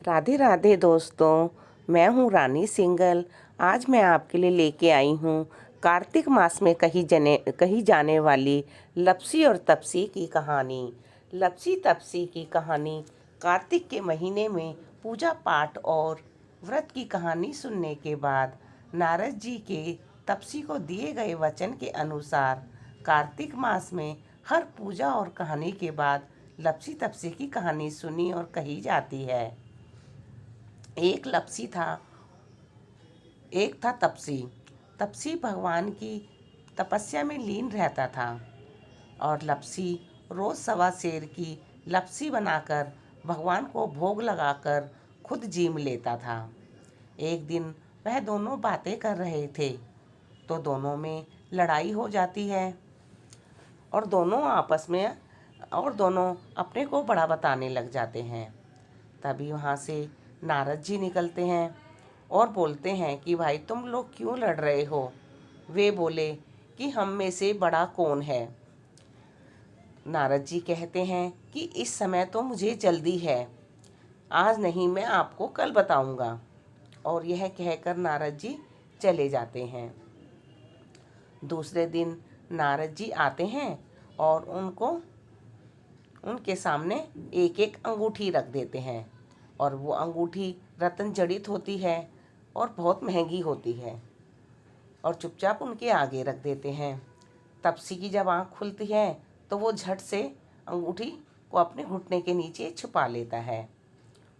राधे राधे दोस्तों, मैं हूँ रानी सिंगल। आज मैं आपके लिए लेके आई हूँ कार्तिक मास में कही जाने वाली लपसी और तपसी की कहानी। लपसी तपसी की कहानी कार्तिक के महीने में पूजा पाठ और व्रत की कहानी सुनने के बाद नारद जी के तपसी को दिए गए वचन के अनुसार कार्तिक मास में हर पूजा और कहानी के बाद लपसी तपसी की कहानी सुनी और कही जाती है। एक था तपसी। तपसी भगवान की तपस्या में लीन रहता था और लपसी रोज सवा सेर की लपसी बनाकर भगवान को भोग लगाकर खुद जीम लेता था। एक दिन वह दोनों बातें कर रहे थे तो दोनों में लड़ाई हो जाती है और दोनों अपने को बड़ा बताने लग जाते हैं। तभी वहाँ से नारद जी निकलते हैं और बोलते हैं कि भाई तुम लोग क्यों लड़ रहे हो। वे बोले कि हम में से बड़ा कौन है। नारद जी कहते हैं कि इस समय तो मुझे जल्दी है, आज नहीं, मैं आपको कल बताऊंगा। और यह कहकर नारद जी चले जाते हैं। दूसरे दिन नारद जी आते हैं और उनके सामने एक एक अंगूठी रख देते हैं और वो अंगूठी रत्न जड़ित होती है और बहुत महंगी होती है और चुपचाप उनके आगे रख देते हैं। तपसी की जब आँख खुलती है तो वो झट से अंगूठी को अपने घुटने के नीचे छुपा लेता है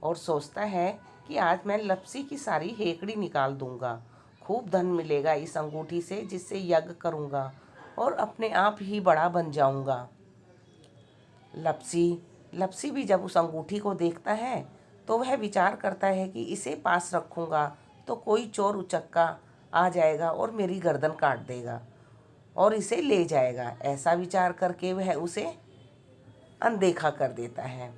और सोचता है कि आज मैं लपसी की सारी हेकड़ी निकाल दूंगा, खूब धन मिलेगा इस अंगूठी से, जिससे यज्ञ करूंगा और अपने आप ही बड़ा बन जाऊंगा। लपसी भी जब उस अंगूठी को देखता है तो वह विचार करता है कि इसे पास रखूंगा तो कोई चोर उचक्का आ जाएगा और मेरी गर्दन काट देगा और इसे ले जाएगा। ऐसा विचार करके वह उसे अनदेखा कर देता है।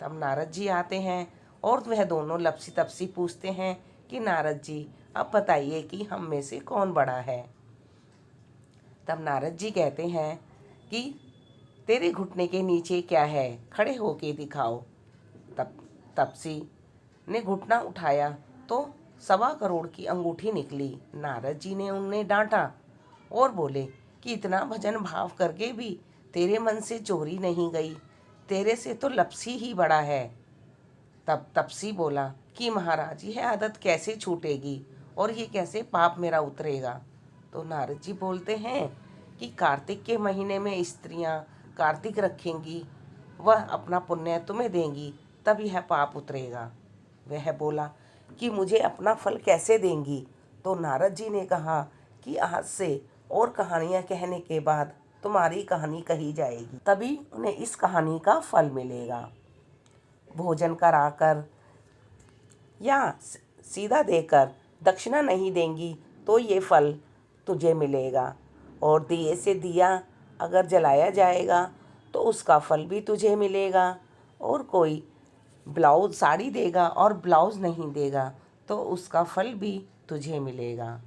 तब नारद जी आते हैं और वह दोनों लपसी तपसी पूछते हैं कि नारद जी अब बताइए कि हम में से कौन बड़ा है। तब नारद जी कहते हैं कि तेरे घुटने के नीचे क्या है, खड़े होके दिखाओ। तब तपसी ने घुटना उठाया तो 1.25 करोड़ की अंगूठी निकली। नारद जी ने उन्हें डांटा और बोले कि इतना भजन भाव करके भी तेरे मन से चोरी नहीं गई, तेरे से तो लपसी ही बड़ा है। तब तपसी बोला कि महाराज यह आदत कैसे छूटेगी और ये कैसे पाप मेरा उतरेगा। तो नारद जी बोलते हैं कि कार्तिक के महीने में स्त्रियां कार्तिक रखेंगी, वह अपना पुण्य तुम्हें देंगी, तब यह पाप उतरेगा। वह बोला कि मुझे अपना फल कैसे देंगी। तो नारद जी ने कहा कि आज से और कहानियाँ कहने के बाद तुम्हारी कहानी कही जाएगी, तभी उन्हें इस कहानी का फल मिलेगा। भोजन कराकर या सीधा देकर दक्षिणा नहीं देंगी तो ये फल तुझे मिलेगा। और दिए से दिया अगर जलाया जाएगा तो उसका फल भी तुझे मिलेगा। और कोई ब्लाउज साड़ी देगा और ब्लाउज नहीं देगा तो उसका फल भी तुझे मिलेगा।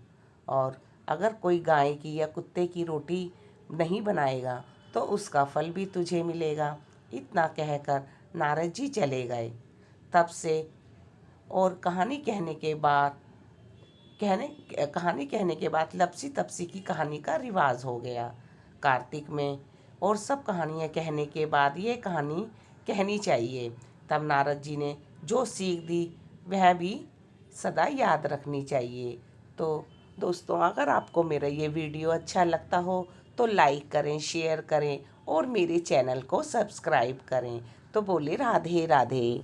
और अगर कोई गाय की या कुत्ते की रोटी नहीं बनाएगा तो उसका फल भी तुझे मिलेगा। इतना कहकर नारद जी चले गए। तब से और कहानी कहने के बाद लपसी तपसी की कहानी का रिवाज हो गया कार्तिक में। और सब कहानियाँ कहने के बाद ये कहानी कहनी चाहिए। तब नारद जी ने जो सीख दी वह भी सदा याद रखनी चाहिए। तो दोस्तों, अगर आपको मेरा ये वीडियो अच्छा लगता हो तो लाइक करें, शेयर करें और मेरे चैनल को सब्सक्राइब करें। तो बोले राधे राधे।